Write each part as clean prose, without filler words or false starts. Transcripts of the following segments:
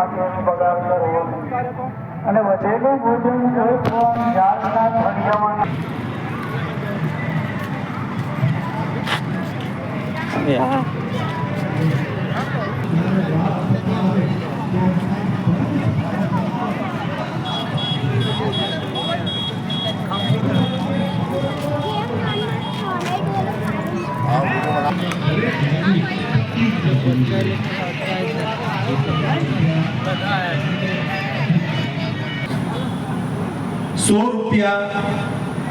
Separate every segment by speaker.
Speaker 1: માટેનો પગાર કરવો અને વધેલું ભોજન કોઈ જાતના ફળિયામાં
Speaker 2: ₹100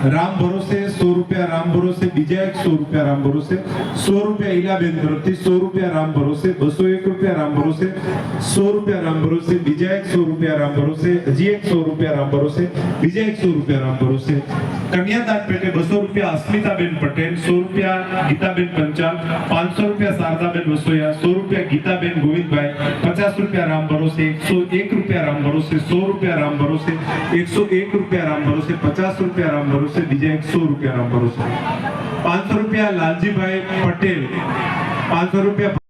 Speaker 2: राम भरोसे, ₹100 राम भरोसे, बीजा एक ₹100 राम भरोसे, ₹100 इलाबेन तरफथी, ₹100 राम भरोसे, ₹201 राम भरोसे, ₹100 राम भरोसे, बीजा एक ₹100 राम भरोसे, हजी एक ₹100 राम भरोसे, बीजा एक ₹100 राम भरोसे। कन्यादान पेटे ₹200 अस्मिताबेन पटेल, ₹100 गीताबेन पंचाल, ₹500 शारदाबेन वसोया, ₹100 गीताबेन गोविंदभाई, ₹50 राम भरोसे, ₹101 राम भरोसे, ₹100 राम भरोसे, ₹101 राम भरोसे, ₹50 राम भरोसे, बीजा एक ₹100 राम भरोसे। ₹500 लालजी भाई पटेल, ₹500